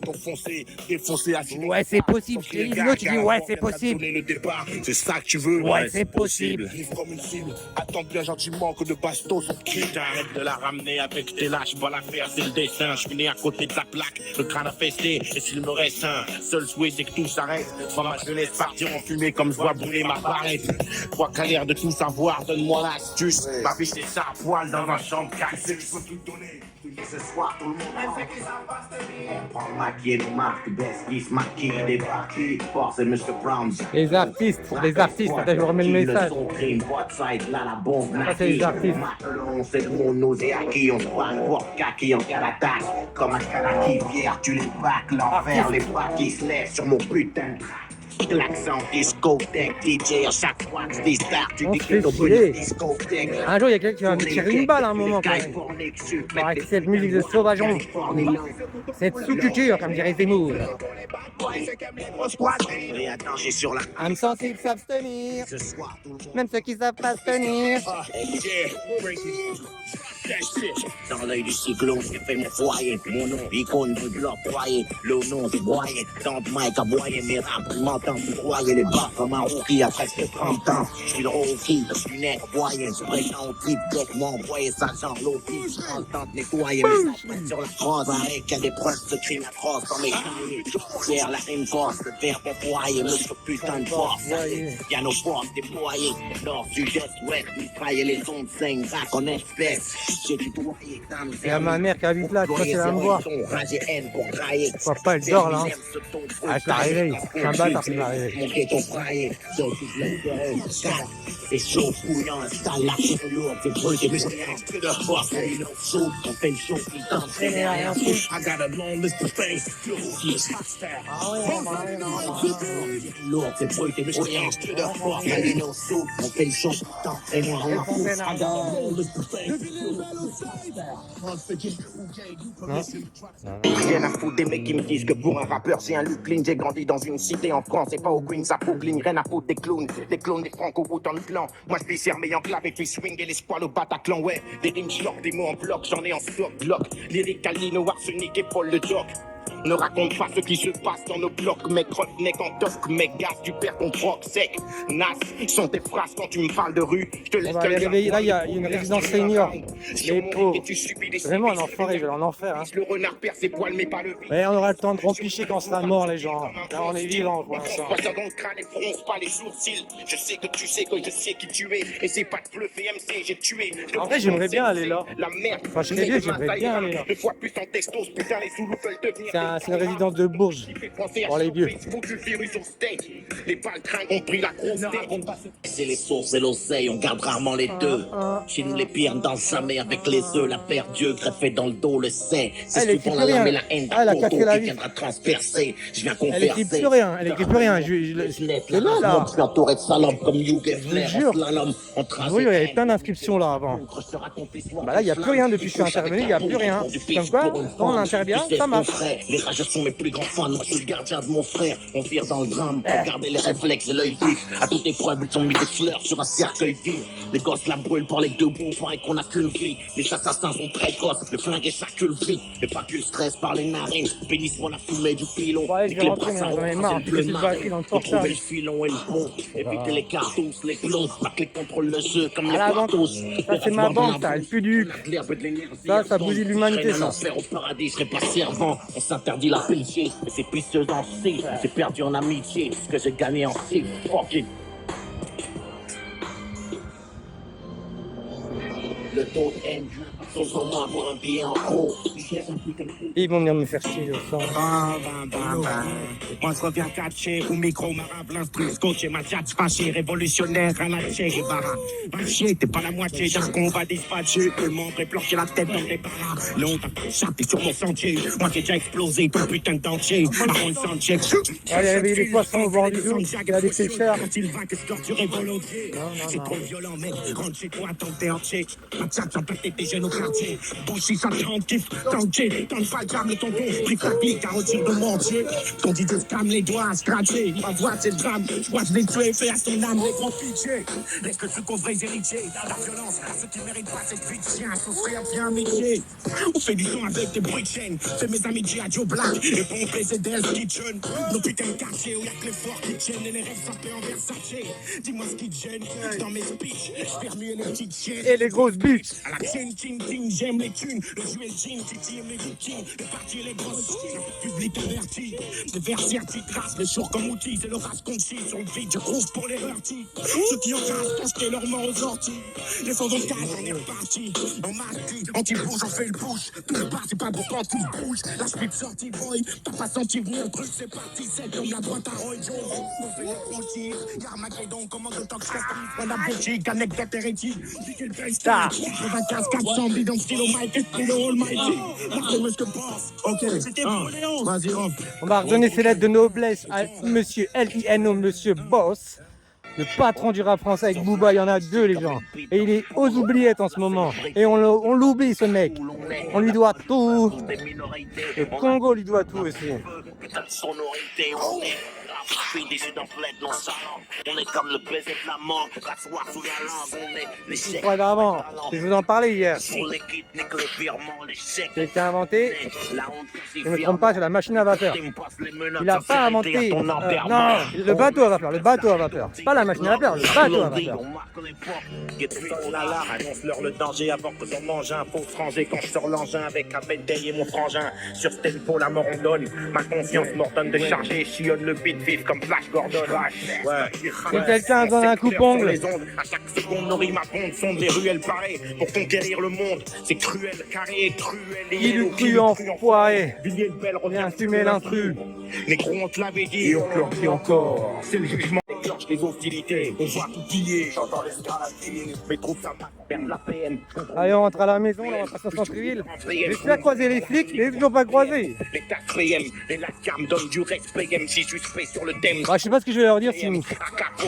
T'enfoncer, défoncer, assis. Ouais, c'est possible. Je t'ai dit, l'autre, tu dis, ouais, c'est possible. Le départ, c'est ça que tu veux. Ouais, c'est possible. Vive comme une cible. Attends bien gentiment que de bastos. Putain, arrête de la ramener avec tes lâches, pas la faire, c'est le dessin. Je suis né à côté de la plaque, le crâne a festé. Et s'il me reste un seul souhait, c'est que tout s'arrête. Sans ma jeunesse partir en fumée comme je vois brûler ma barrette. Toi qui as l'air de tout savoir, donne-moi l'astuce. Ma vie c'est ça, poil dans ma chambre cassée. Je peux tout donner. Ce soir, tout le monde on prend le maquillé, nos marques, baisse, qui se maquille, débarqué, force et Mr. Brown. Les artistes, attends, je vous remets le message. Ça, c'est les artistes. C'est le monde nausé à qui on se voit, n'importe qui en cas d'attaque. Comme un calaki fier, tu les bacs, l'enfer, les bras qui se lèvent sur mon putain de track. L'accent discothèque, DJ à chaque fois que tu dis start, tu dis que ton discothèque. Un jour, il y a quelqu'un qui va me tirer une balle à un moment quand même. Avec cette musique de sauvageon. Cette sous-culture, comme dirait Zemmour. Et attends, j'ai sur la Âme sensible savent se tenir, ce soir, tout le monde. même ceux qui savent pas se tenir. Dans l'œil du cyclone, j'ai fait mon foyer. Mon nom, icône de bloc broyé. Le nom, c'est broyé. Tant de Mike à boyer. Mes rap, m'entends broyer les bas comme un rookie à presque 30 ans. Je suis le rookie, je suis net broyé. Je prétends au trip, bloc, m'envoyer ça genre l'office. Je prends le temps de nettoyer mes sapins sur la crosse. Arrête qu'il y a des preuves de crimes atroces dans mes cahiers. Pierre, la haine force, le verbe employé. Monsieur putain de force. Y'a nos forces déployées. Nord, sud-est, ouest, mitrailler les ondes saignent, rac en espèces. Il y a ma mère qui habite là, tu vois, c'est là me voir. Je vois pas, elle dort là. Ah, je la réveille. C'est un bâtard qui la réveille. Et chaud, fouillant, installe la chaîne lourde, c'est brut et musclé de force, et il en saute, on fait le show, il t'entraîne à rien foutre. I got a long list of things, qui est faster. Lourd, c'est brut et musclé de force, et il en saute, on fait le show, il t'entraîne à rien foutre. I got a long list of things. Rien à foutre des mecs qui me disent que pour un rappeur c'est un Luclin. J'ai grandi dans une cité en France et pas au Queens à Brooklyn. Rien à foutre des clowns, des franco dans le clan. Moi je suis sermé en clave et puis swing et les squales au Bataclan. Ouais, des rimes schlock, des mots en bloc, j'en ai en stock, bloc. Lyrique Alino, arsenic et Paul le Doc. Ne raconte pas ce qui se passe dans nos blocs, mec, redneck en toc, mec, gaz, tu perds ton proc sec. Nas, sont tes phrases quand tu me parles de rue. Je te laisse On va aller réveiller. Là, il y a une résidence senior. Les pauvres. Vraiment un enfoiré, je vais en enfer. Hein. Le renard perd ses poils, mais pas le vide. Ouais, on aura le temps de rempicher quand on sera mort, les gens. Là, on est vivants pour l'instant. Poisson dans le crâne et fronce pas les sourcils. Je sais que tu sais que je sais qui tu es. Et c'est pas de bluffer MC, j'ai tué. En vrai, j'aimerais bien aller là. La merde. Enfin, je serais vieux, j'aimerais bien aller là. Deux fois plus en textos, putain, les Zoulous veulent devenir. C'est une résidence de Bourges. Pour les vieux. Les baltringues ont pris la grosse tête. C'est les sources et l'oseille, on garde rarement les deux. Chez nous, les pires dans sa mère avec les œufs, la paire Dieu greffée dans le dos, le sait. C'est Elle souvent écrit plus la lame rien. et la haine Elle a d'un cassé couteau la qui vie. viendra transpercer. Je viens Elle écrit converser. plus rien. Elle écrit plus rien. C'est là, là. Je suis entouré de salopes comme Hugh Hefner. Je vous jure. On trace Oui, il y avait plein d'inscriptions là avant. Bah là, il n'y a plus rien depuis que je suis intervenu, il n'y a plus rien. Comme quoi, quand on intervient, ça marche. Les rageux sont mes plus grands fans, moi je suis le gardien de mon frère. On vire dans le drame, regardez les réflexes et l'œil vif. À toute épreuve, ils ont mis des fleurs sur un cercueil vif. Les gosses la brûlent pour les deux bons, pareil qu'on a qu'une vie. Les assassins sont précoces, le flingue éjacule vite. Et pas que le stress par les narines, bénissement la fumée du pilon. Ouais, je vais rentrer, mais j'en ai marre, je suis battu dans le portage. Retrouver le filon et le pont, éviter les cartouches, les plombs. Ma clé contrôle le jeu comme les À la banque. partos. Ça, c'est ma banque, ça, elle pue du. Ça bousille l'humanité, ça. Au paradis, je serai pas servant. On s'interdit la pitié, mais c'est pisseux en si. J'ai perdu en amitié, ce que j'ai gagné en si. Fuck it. Le taux de haine, sont sur moi pour un billet en gros. Ils vont venir me faire chier, je sens. Moi je reviens catché au micro, marin, l'instru, scotché, ma tchatch fâché, révolutionnaire à la Che Guevara. Va chier, t'es pas la moitié d'un qu'on va dispatcher. Tout le monde est planché la tête dans les barras. L'onde a chaté sur mon sentier. Moi j'ai déjà explosé tout putain de dentier. Aaron Sanchez. Allez, réveiller les poissons au bord du zoo. Il y a des pêcheurs. Il va que je torturais volontiers. C'est trop violent, mec. Rentre chez toi, tant que t'es entier. Ma tchatch a pété tes jeunes au quartier. Bouchi, ça tranquille, tanké. Tente pas le câble, ton ton. Pris la vie, car retire de mortier. Ton dit de calme les doigts, scratcher. Ma voix, c'est le drame. Je vois, je l'ai tué, fais à son âme, les gros pitiés. Reste que ceux qu'aux vrais héritiers. La violence, à ceux qui méritent pas cette vie de chien. Souffrir, bien un métier. On fait du son avec des bruits de chaîne. Fais mes amis G.I. Joe Black. Et pompe les ZDS Kitchen. Nos putains de quartiers où y'a que les forts qui tiennent. Et les rêves sapés en Versace. Dis-moi ce qui te gêne. Dans mes speeches, je fais remuer les petites chiennes. Et les grosses bites. À la tienne, ting, ting, j'aime les thunes. Le jus et le jean, titi aime les victimes. Le parti et les grosses. Public averti. Les versiers anti-traces, les jours comme outils. C'est le race concis sur le vide. Je groove pour les heurtis. Ceux qui encassent pensent que leur mort aux orties. Les faux vocales, on est reparti. On masque, anti-bouge, on fait le push. Tout le bas, c'est pas pour quand tout bouge. La suite sortie, boy. T'as pas senti venir le truc, c'est parti. C'est comme la droite à Roy Jones. On fait les frontières. Yarmageddon, comment de temps que je reste comme la boutique. Anecdote hérétique. Piquer le FaceTime. 95, 400, bidon, stylo, Mike, et le Almighty. Marquez-moi ce que pense. Ok. C'était pour Léon. Vas-y, hop. On va redonner ces lettres de noblesse à monsieur Lino, monsieur Boss, le patron du rap français avec Booba. Il y en a deux, les gens. Et il est aux oubliettes en ce moment. Et on l'oublie, ce mec. On lui doit tout. Le Congo lui doit tout aussi. Putain de sonorité, on est frappé des yeux d'emplette nonchalant. On est comme le baiser de la mort, rasseoir sous la langue. On est les chèques. Pas d'avant. Je vous en parlais hier. Sur les kits, nique le virement, les chèques. Qui a été inventé, La honte, je ne me trompe pas, c'est la machine à vapeur. Il n'a pas inventé. Non, le bateau à vapeur. Le bateau à vapeur. Pas la machine à vapeur, le bateau à vapeur. Oh là là, annonce-leur le danger avant que j'en mange un faux étranger. Quand je sors l'engin avec Abedei et mon frangin. Sur ce tempo, la mort on donne. Ma conscience m'ordonne de charger. Chillonne le beat vif comme Flash Gordon. Ouais. Si quelqu'un donne un coupe-ongle. À chaque seconde, nourrit ma bonde, sonde les ruelles parées. Pour conquérir le monde, c'est cruel, carré, cruel. Il eût cru enfoiré. Villiers de Belle revient Viens fumer l'intrus. Négro, on te l'avait dit. Et encore. C'est le jugement qui déclenche les hostilités. On voit tout piller. J'entends l'escalade. Mais trouve ça mal. Perdre la PM. Allez, on rentre à la maison, là, on va passer au centre-ville. J'espère croiser les flics, mais ils ne toujours pas croisés. Les quatrièmes, les lascars me donnent du respect. MC suspect sur le thème. Bah, je sais pas ce que je vais leur dire si je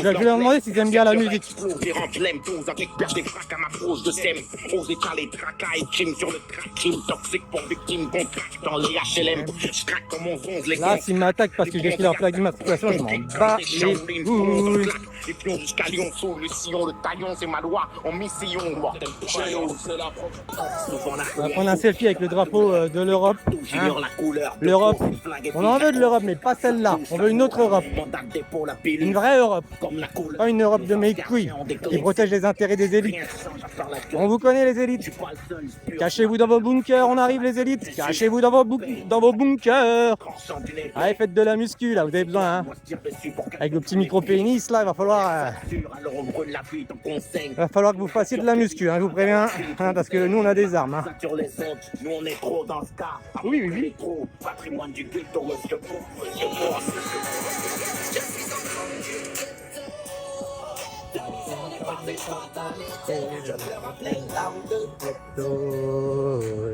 vais leur demander s'ils aiment bien la musique. J'ai rempli l'embose avec perte des fracs à ma prose de sème. Ose étaler, tracas et crime sur le track. Crime toxique pour victime contract dans les HLM. Je craque comme on ronge les Là, s'ils m'attaquent parce que j'ai pris leur plaque d'immatriculation, je m'en bats les couilles. Les pions jusqu'à Lyon, sous le sillon, le taillon, c'est ma loi, en mission, mortel. C'est la On va prendre un selfie avec le drapeau de l'Europe. Hein. L'Europe, on en veut de l'Europe, mais pas celle-là. On veut une autre Europe. Une vraie Europe. Pas une Europe de make couilles qui protège les intérêts des élites. On vous connaît les élites. Cachez-vous dans vos bunkers, on arrive les élites. Cachez-vous dans vos bunkers. Allez, faites de la muscu là, vous avez besoin. Hein. Avec le petit micro-pénis là, il va falloir que vous fassiez de la muscu, hein, je vous préviens. Hein, parce que nous on a des armes. Hein. Nous on est trop dans ce cas. Oui, oui, oui. Trop patrimoine du ghetto,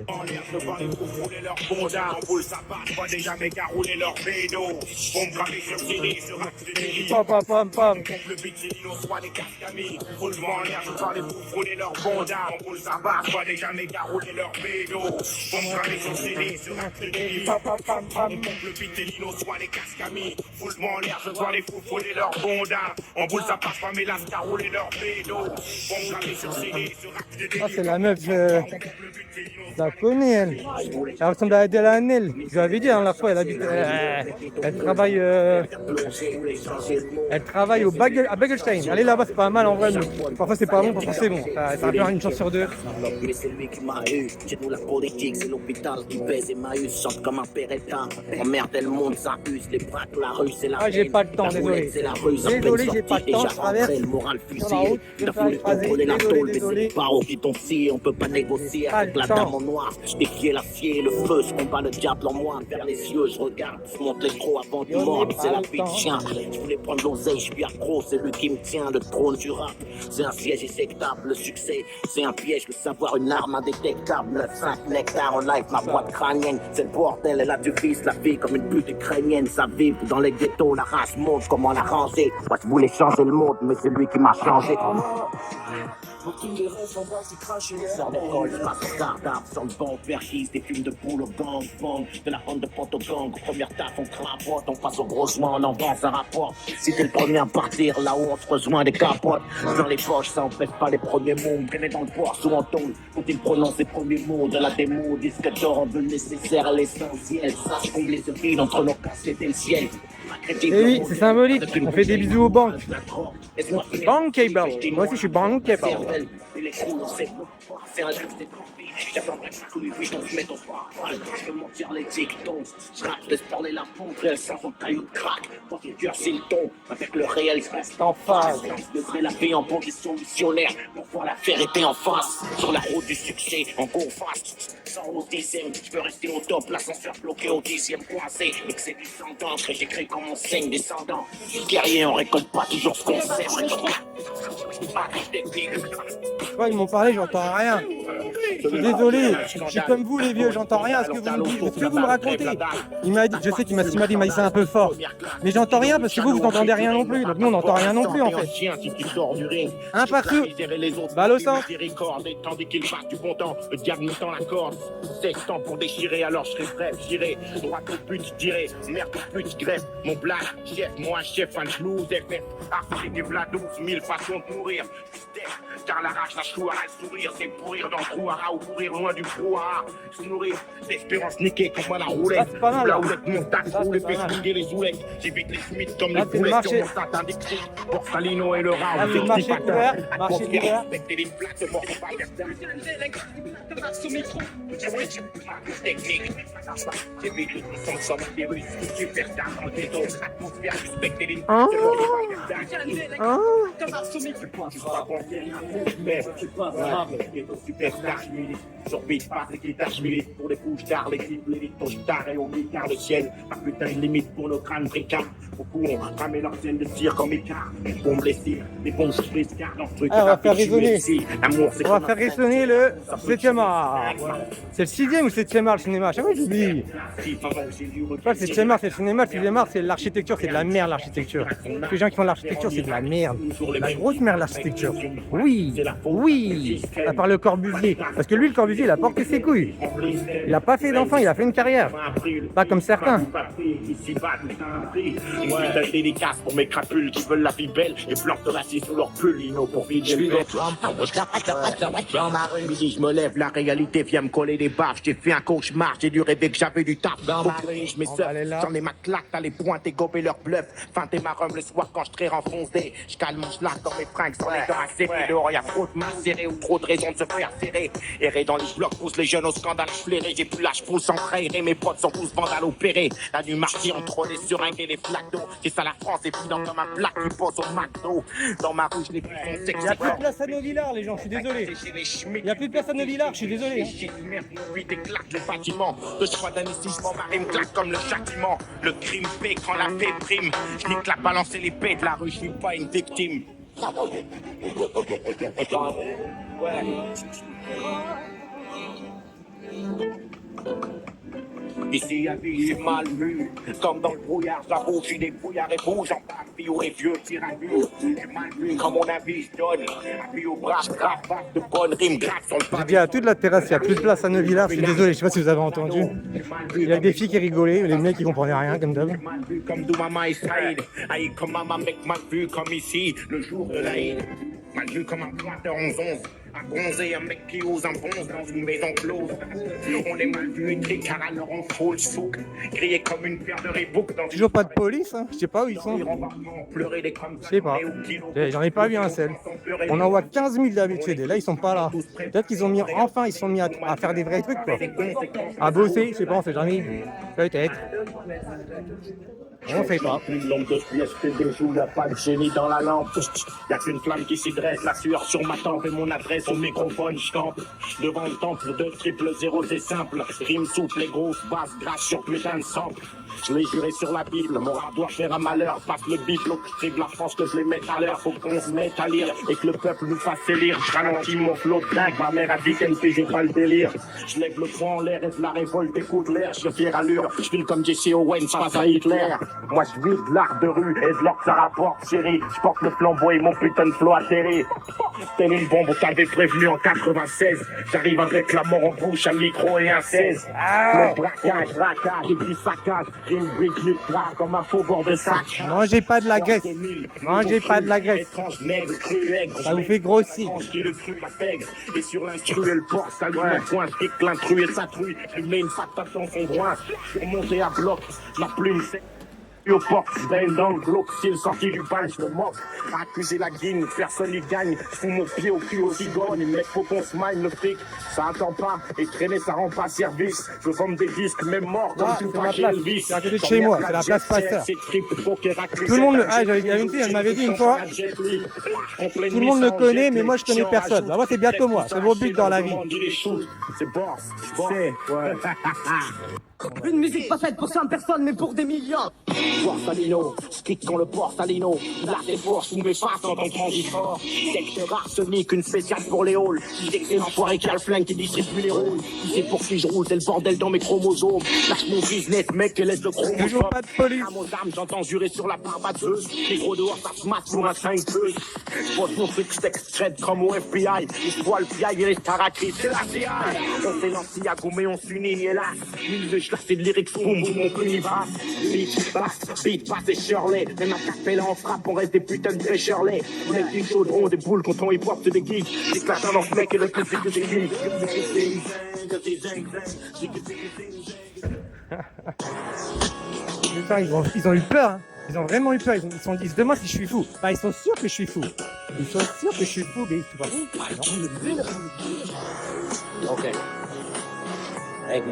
en l'air, je vois les fous rouler leur bonda. En boule, ça part, je vois déjà mes gars rouler leur bédo. On me graver sur CD, sur acte Pam, pam, pam, pam. le beat, c'est Lino, soit des cascamis. Roulement en l'air, je vois les fous rouler leur bonda. En boule, ça part, je vois déjà mes gars rouler leur bédo. On me graver sur CD, sur acte pam, pam, pam, pam. Le beat, c'est Lino, soit des cascamis. Roulement en l'air, je vois les fous rouler leur bonda. En boule, ça part, je vois mes lascars rouler leur bédo. On me graver sur CD, sur acte Ah, c'est la meuf, je la connais elle. Elle ressemble à Adèle Hanel. Je vous avais dit hein, la fois, elle travaille à Bagelstein. Allez là-bas, c'est pas mal en vrai. Mais parfois c'est pas bon, parfois c'est bon. Ça va faire une chance sur deux. Mais c'est lui qui m'a eu. Chez nous, la politique, c'est l'hôpital qui pèse. Emmaüs chante comme un père éteint. Emmerde, le monde s'abuse. Les braques, la rue, c'est la Ah, j'ai pas le temps, désolé. Désolé, j'ai pas le temps, je traverse. Le moral fusillé. Il a fallu contrôler la tôle, mais c'est les barreaux qui t'ont scié. On peut pas négocier avec la dame en noir. Je défiais l'acier, le feu, je combats le diable en moi. Vers les yeux, je regarde, je monte les trop avant du mort. C'est la vie de chien. Je voulais prendre l'oseille, je suis accro, c'est lui qui me tient. Le trône du rap, c'est un siège éjectable. Le succès, c'est un piège, le savoir, une arme indétectable. 5 nectar en live, ma boîte crânienne. C'est le bordel, elle a du vice, la vie comme une pute ukrainienne. Ça vibre dans les ghettos, la race monte, comment la ranger. Moi, je voulais changer le monde, mais c'est lui qui m'a changé. Sors d'école, je passe au garde-arbre, sans le banc, vergise, des fumes de boule au gang, de la bande de potes au gang, première taf, on crapote, on passe au gros joint, on avance un rapport. Si t'es le premier à partir, là où on se rejoint des capotes, dans les poches, ça empêche pas les premiers mots, me traîner dans le port, sous on tombe, quand il prononce les premiers mots de la démo, disque d'or, on veut le nécessaire, l'essentiel, ça se combler ce vide entre nos cassettes et le ciel. Et oui, c'est symbolique. On fait des bisous aux banques. Bankable. Moi aussi, je suis bankable. J'attendrai pas que les vies se mettent au parole. Je veux mentir les dictons. Je rappe, je laisse parler la pompe, elle sent son caillou de crack. Quand il durcit le ton, avec le réel, je reste en phase. Je devrais la vie en position missionnaire pour voir la vérité en face. Sur la route du succès, en go fast. Sans au dixième, je peux rester au top, l'ascenseur bloqué au 10e coincé. Mais que c'est descendant, que j'écris comme mon signe descendant. Guerrier, on récolte pas toujours ce qu'on sait. Ouais, ils m'ont parlé, j'entends rien. Je suis désolé, je suis comme vous les vieux, j'entends rien à ce que vous me dites, ce que vous me racontez. Il m'a dit, je sais qu'il m'a dit, il m'a dit c'est un peu fort. Mais j'entends rien parce que vous n'entendez rien non plus. Donc nous on n'entend rien non plus en fait. Un partout. Balle au centre. Tandis qu'il passe du bon temps, le diable nous tend la corde. 16 temps pour déchirer, alors je serai bref, j'irai. Droit au but, je dirais, merde au but, je greffe. Mon blague, chef, moi chef, un blues, FF. Article du plat 12 000 façons de mourir. Car la rage, la choua, le sourire, c'est pourrir dans le brouhaha ou courir loin du brouhaha. Se nourrir d'espérance niquée comme à la roulette. Ah, c'est pas mal, La houlette, mon tac, ça, roule, c'est fait pas mal. swinguer les oulettes. J'évite les fumites comme les c'est le boulettes marché. sur mon satin d'écrit. Pour Salino et le round. Ah, c'est le marché couvert, marché couvert. Respecter les plates, mort, pas technique. J'évite le son sans virus. Super tard dans le ghetto. Atmosphère, respecter les J'orbite pas l'équitage milite pour les couches tard, l'équipe, l'élite, tard et au car le ciel. Ma putain de limite pour nos crânes bricards. Beaucoup ont ramé leur scène de tir comme écart. Les bombes blessées, les bombes surprises, car dans ce truc. Ah, on va faire résonner. L'amour, c'est On va faire résonner le 7e art. C'est le 6e ou 7e art le cinéma? À chaque fois j'oublie. Pas le 7e art, c'est le cinéma, le 6e art c'est l'architecture, c'est de la merde l'architecture. Les gens qui font de l'architecture c'est de la merde. La grosse merde l'architecture. Oui. Oui, oui, à part le Corbusier. Parce que lui, le Corbusier, il a porté ses couilles. Il a pas fait d'enfant, il a fait une carrière. Pas comme certains. Moi, une dédicace pour mes crapules qui veulent la vie belle et plantent assis sous leur pull, Lino, pour vider le dans ma rue, midi, je me lève, la réalité vient me coller des baffes. J'ai fait un cauchemar, j'ai dû rêver que j'avais du taf. Dans ma rue, je m'essaie, j'en ai ma claque, t'as les pointes et gober leur bluff. Feinter ma rhum le soir quand je serai renfoncé. Je calme mon schlag dans mes fringues sans les dents acérées. Dehors, y'a trop de mains serrées ou trop de raisons de se faire serrer. Errer dans les blocs, pousse les jeunes au scandale flairé. J'ai plus l'âge pour s'entraîner, mes potes sont tous vandales opérés. La nuit marquée entre les seringues et les flaques d'eau. C'est ça la France, et puis dans comme un plat qui pose au McDo. Dans ma rue, je l'ai plus foncé. Il n'y a plus de place à Novillard, les gens, je suis désolé. Il n'y a plus de place à Novillard, je suis désolé. Oui, t'éclates le bâtiment. Le choix d'investissement, ma rime claque comme le châtiment. Le crime paie quand la paix prime. Je nique la balance et l'épée de la rue, je suis pas une victime. Ici, la vie est mal vue. Comme dans le brouillard, j'avoue, je suis des brouillards et beaux. J'en parle, puis aux vieux, tire à vue. J'ai mal vu quand mon avis se donne. Appui au bras, grave, de bonnes rimes, grave sur le J'ai dit à toute la terrasse, il n'y a plus de place à Novillard, je suis désolé, je sais pas si vous avez entendu. Il y a des filles qui rigolaient, les mecs qui comprenaient rien, comme d'hab. J'ai mal vu comme Doumama et Saïd. Aïe, comme maman, mec, mal vu comme ici, le jour de l'Aïd. Mal vu comme un pointeur 11-11. À bronzer, un mec qui ose un bonze dans une maison close. On est mal vu et tricard à leur en full souk. Grillé comme une paire de Reebok dans Toujours pas de police, hein. Je sais pas où ils sont. Je sais pas. J'en ai pas vu un seul. On en voit 15 000 d'habitude et là ils sont pas là. Peut-être qu'ils ont mis, enfin ils sont mis à faire des vrais trucs quoi. À bosser, je sais pas, on sait jamais. Peut-être. On sait pas. Une lampe de pièce fait des jours, y'a pas de génie dans la lampe. Y'a qu'une flamme qui s'y dresse, la sueur sur ma tempe et mon adresse au microphone, je campe. Devant le temple de triple zéro, c'est simple. Rime souple et grosse basse, grâce sur putain de sample. Je l'ai juré sur la Bible, mon rap doit faire un malheur. Passe le bip, l'octrive, la France que je les mette à l'heure. Faut qu'on se mette à lire et que le peuple nous fasse élire. Je ralentis mon flot de dingue, ma mère a dit qu'elle ne fait pas le délire. Je lève le poing en l'air et la révolte écoute l'air. Je fier allure, je file comme Jesse Owens face à Hitler. Moi je vis de l'art de rue et de l'or que ça rapporte chérie. Je porte le flambeau et mon putain de flow atterri. Telle une bombe, on t'avait prévenu en 96. J'arrive avec la mort en bouche, un micro et un 16. Le braquage, raquage et du saccage. Rime brique nucléaire comme un faux bord de sac. Mangez pas de la graisse. Mangez pas de la graisse. Ça vous fait grossir. Le cru, la pègre. Et sur l'instru, elle porte sa ligne en pointe. Kick l'intrus et sa truie. Je mets une patate dans son groin. Pour monter à bloc, la plume c'est... Au porte, ben dans le bloc, s'il sorti du bain, je me moque. Accuser la guine, personne n'y gagne. Je fous mon pied au cul aux cigognes. Mec, faut qu'on se maille le fric. Ça attend pas. Et traîner, ça rend pas service. Je vends des disques, même morts, comme tout c'est ma place. C'est à côté de chez moi, c'est la place Pasteur. Tout le monde, il y a une fille, elle m'avait dit une fois, tout le monde me connaît, mais moi je connais personne. Bah, moi c'est bientôt moi, c'est mon but dans la vie. C'est boss, c'est Une musique pas faite pour 100 personnes, mais pour des millions. Borsalino, stick quand le Borsalino. Là des forces sous mes faces dans ton transitor. Secteur arsenic, une spéciale pour les halls. Dès que c'est l'enfoiré qui a le flingue qui distribue les rôles. C'est pour qui je roule, c'est le bordel dans mes chromosomes. Lâche mon business, mec, et laisse le chromosome. Toujours pas de police. À mon âme, j'entends jurer sur la barbadeuse. Les gros dehors, ça se masse pour un 5-2. Je pose mon truc secret comme au FBI. Les poils piailles et les caractères, c'est la CIA. On fait l'anti-agou, mais on s'unit, hélas. Mille de chlasser de lyrics, boum, boum, mon plus basse. Beat, bass et Shirley. Même à Capella en frappe, on reste des putains de vrais Shirley. On est des chaudrons, des boules quand on hip-hop se déguise. J'éclate dans ce mec et le plus c'est que j'ai dit. Putain, ils ont eu peur, hein. Ils ont vraiment eu peur, ils se sont dit demain si je suis fou. Enfin, ils sont sûrs que je suis fou. Ils sont sûrs que je suis fou, mais ils sont pas fous. Ok. Hey,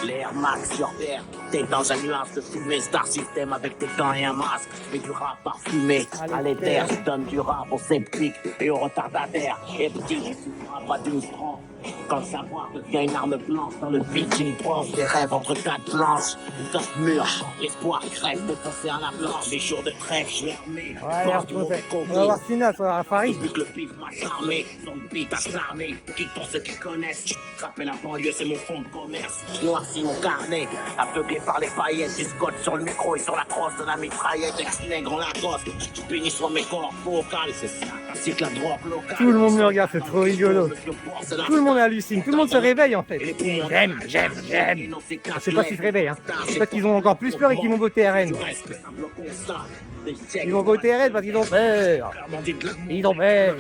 L'air max sur terre, t'es dans un nuage de fumée, Star System avec tes dents et un masque, mais du rap parfumé, à l'éther, je donne du rap aux sceptiques et aux retardataires, et petit, je suis pas d'une franc. Quand le savoir devient une arme blanche dans le beat, une branche des rêves entre quatre planches. Dans ce mur, l'espoir crève de penser à la blanche. Les jours de trêve, je l'ai remis. On va voir Sina sur la farine. Vu que le pif m'a charmé, son beat a charmé. Quitte pour ceux qui connaissent. Frapper la banlieue, c'est mon fond de commerce. Noir aussi mon carnet. Aveuglé par les paillettes, du scotch sur le micro et sur la crosse de la mitraillette. Ex-nègre en Lacoste, tu bénis sur mes corps vocales, c'est ça. Ainsi que la drogue locale. Tout le monde me regarde, c'est trop rigolo. Tout le monde hallucine, tout le monde se réveille en fait. J'aime. Je sais pas s'ils se réveillent, hein. Peut-être qu'ils ont encore plus peur et qu'ils vont voter RN. Ils vont voter RN parce qu'ils ont peur. Ils ont peur.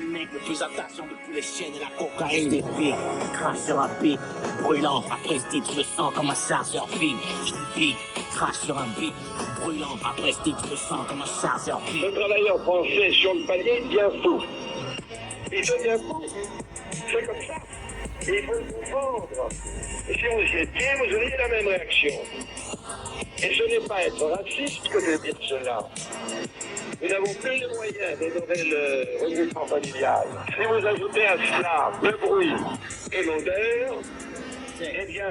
Le plus attention de tous les chiens de la cocaïne des filles. Crache sur un beat, brûlant. Après ce titre, je me sens comme un chargeur big. Je dis, crache sur un beat, brûlant. Après ce titre, je me sens comme un chargeur big. Le travailleur français sur le palier devient fou. Il devient fou. C'est comme ça. Il faut le comprendre. Et si vous étiez, vous auriez la même réaction. Et ce n'est pas être raciste que de dire cela. Nous n'avons plus les moyens d'honorer le regroupement familial. Si vous ajoutez à cela le bruit et l'odeur, eh bien...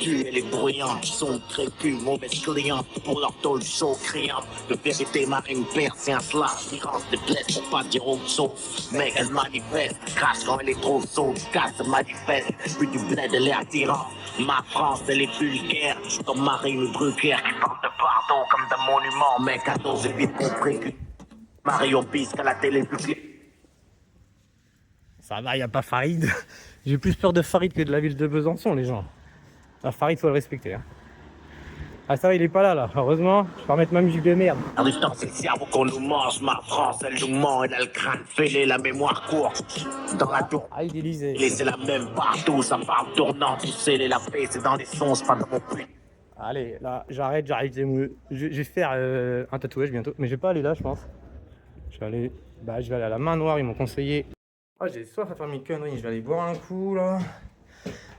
Tu et les bruyants qui sont crépus, mauvaises clientes pour leur tôle chaud criante. De vérité, marine père, c'est un slash, tirance de bled pour pas dire autre chose. Mec, elle manifeste, crache quand elle est trop chaude, casse, se manifeste, puis du bled, elle est attirante. Ma France, elle est vulgaire, comme Marine Drucker qui parle de pardon comme d'un monument. Mec, à dos, j'ai vite compris que Mario Bisque à la télé publique. Ça va, y a pas Farid. J'ai plus peur de Farid que de la ville de Besançon, les gens. Ah, Farid, faut le respecter. Hein. Ah, ça va, il est pas là. Heureusement, je vais remettre ma musique de merde. Arrive dans c'est le cerveau qu'on nous mange, ma France, elle nous ment, elle a le crâne fêlé, la mémoire courte. Dans la tour, Ah, il est lisé. c'est la même partout, ça parle tournant, tu sais, les la paix, c'est dans les sons, c'est pas dans mon but. Allez, là, j'arrête. Je vais faire un tatouage bientôt. Mais je vais pas aller là, je pense. Je vais aller à la main noire, ils m'ont conseillé. Ah, j'ai soif à faire mes conneries, je vais aller boire un coup, là.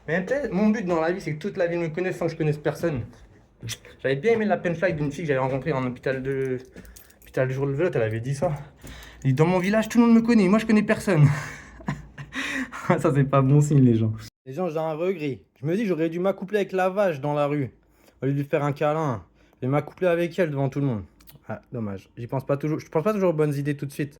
Mais peut-être, mon but dans la vie, c'est que toute la ville me connaisse sans que je connaisse personne. J'avais bien aimé la punchline d'une fille que j'avais rencontrée en hôpital du jour de Velotte, elle avait dit ça. Elle dit, dans mon village, tout le monde me connaît, moi je connais personne. Ça, c'est pas bon signe, les gens. Les gens, j'ai un regret. Je me dis, j'aurais dû m'accoupler avec la vache dans la rue. Au lieu de lui faire un câlin. Et m'accoupler avec elle devant tout le monde. Ah, dommage. Je pense pas toujours aux bonnes idées tout de suite.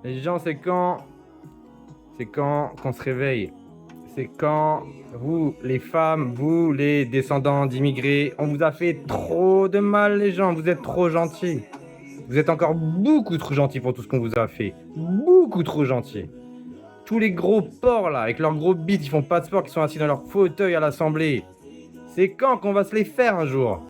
Les gens, c'est quand qu'on se réveille. C'est quand vous, les femmes, vous, les descendants d'immigrés, on vous a fait trop de mal, les gens. Vous êtes trop gentils. Vous êtes encore beaucoup trop gentils pour tout ce qu'on vous a fait. Beaucoup trop gentils. Tous les gros porcs là, avec leurs gros bites, ils font pas de sport, qui sont assis dans leur fauteuil à l'Assemblée. C'est quand qu'on va se les faire un jour?